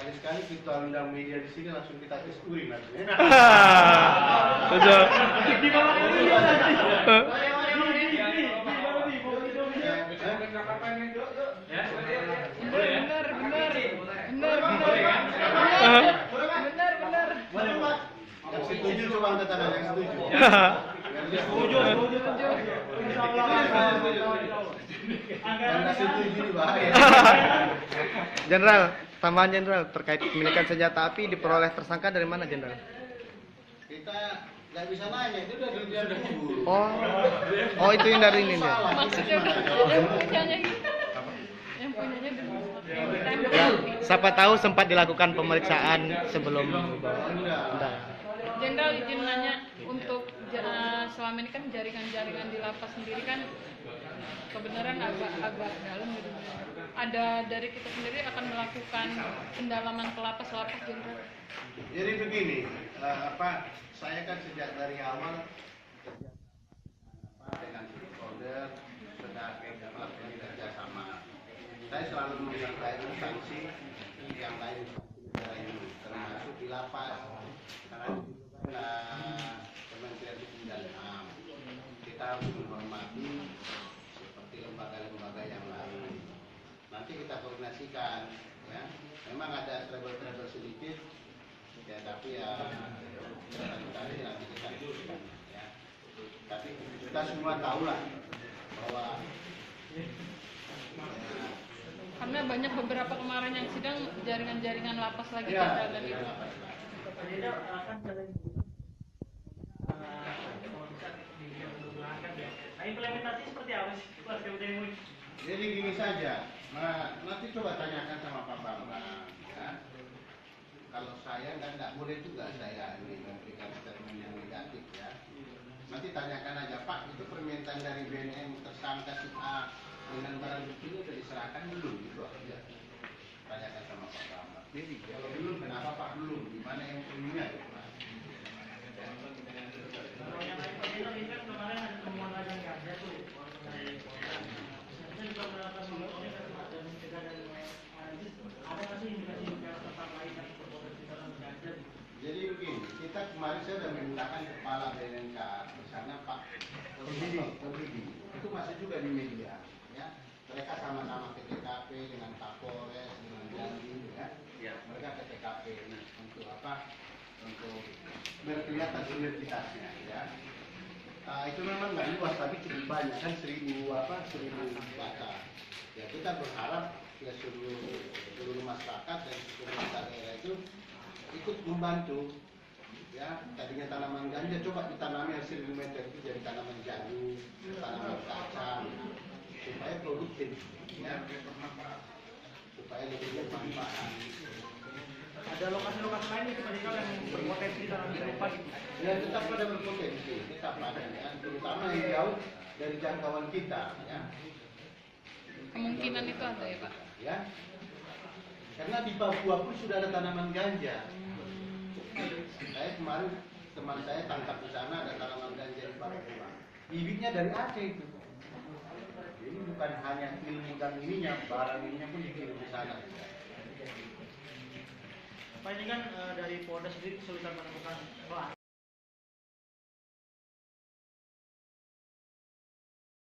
Sekali-sekali kita undang media di sini langsung kita tes urin aja. Betul. Benar. Yang setuju coba angkat tangan yang setuju. Setuju. Yang setuju ini bahaya. Jenderal, tambahan Jenderal terkait kepemilikan senjata api diperoleh tersangka dari mana Jenderal? Kita nggak bisa nanya, itu sudah diburu. Oh itu yang dari ini ya. Maksudnya yang punyanya gitu. Yang punyanya ditembak. Ya, siapa tahu sempat dilakukan pemeriksaan sebelum. Enggak. Jenderal izin nanya untuk selama ini kan jaringan-jaringan di lapas sendiri kan kebenaran agak dalam gitu. Ada dari kita sendiri akan melakukan pendalaman ke lapas-lapas Jenderal. Jadi begini, saya kan sejak dari awal dengan stakeholder sudah bekerja sama. Saya selalu menyampaikan sanksi yang lain termasuk di lapas. Karena Kementerian Hukum dan HAM kita harus menghormati seperti lembaga-lembaga yang lain. Nanti kita koordinasikan, ya. Memang ada trouble sedikit, ya, tapi ya nanti kita lakukan, ya. Tapi kita semua tahulah bahwa Karena banyak beberapa kemarin yang sidang jaringan-jaringan lapas lagi ya, Jenderal dan itu. Implementasi seperti apa sih keluarga UDMU? jadi gini saja, nanti coba tanyakan sama Pak Bambang, ya. Kalau saya nggak boleh juga saya ini memberikan statement yang negatif, ya. Nanti tanyakan aja Pak, itu permintaan dari BNN tersangka si A dengan barang bukti sudah diserahkan belum? Gitu aja. Tanyakan sama Pak Bambang. Jadi kalau belum, kenapa Pak belum? Di mana yang punya? Gitu, Pak. Kalau yang lain Pak ini kan kemarin ada temuan ladang ganja tuh. Saya juga melakukan monitoring dan ada mencegah dan ada nggak sih indikasi-indikasi tempat lain yang berpotensi dalam ganja? Jadi begini, kita kemarin saya sudah menggunakan kepala BNNK bersama Pak Pembidi. Itu masih juga di media, ya. Mereka sama-sama ke TKP dengan Kapolres, dengan Dandim, ya. Mereka ke TKP untuk apa? Untuk berkelihatan identitasnya, ya. Itu memang nggak luas, tapi cukup banyak kan 1000 baca. Ya kita berharap ya seluruh masyarakat dan seluruh daerah itu ikut membantu, ya. Tadinya tanaman ganja coba ditanami hasil meter itu jadi tanaman jagung, tanaman kacang, supaya produktif, ya. Supaya lebih bermanfaat. Ada lokasi-lokasi lain nih Pak Jenderal yang berpotensi dalam serupa gitu. Ya tetap pada berpotensi, tetap ada, ya. Terutama yang jauh dari jangkauan kita, ya. Kemungkinan itu ada ya Pak. Ya. Karena di Papua pun sudah ada tanaman ganja. Saya kemarin teman saya tangkap di sana ada tanaman ganja di Papua. Bibitnya dari Aceh itu. Jadi bukan hanya ilmu dan ininya, barang ininya pun dikirim di sana. Pak ini kan dari Polda sendiri kesulitan menemukan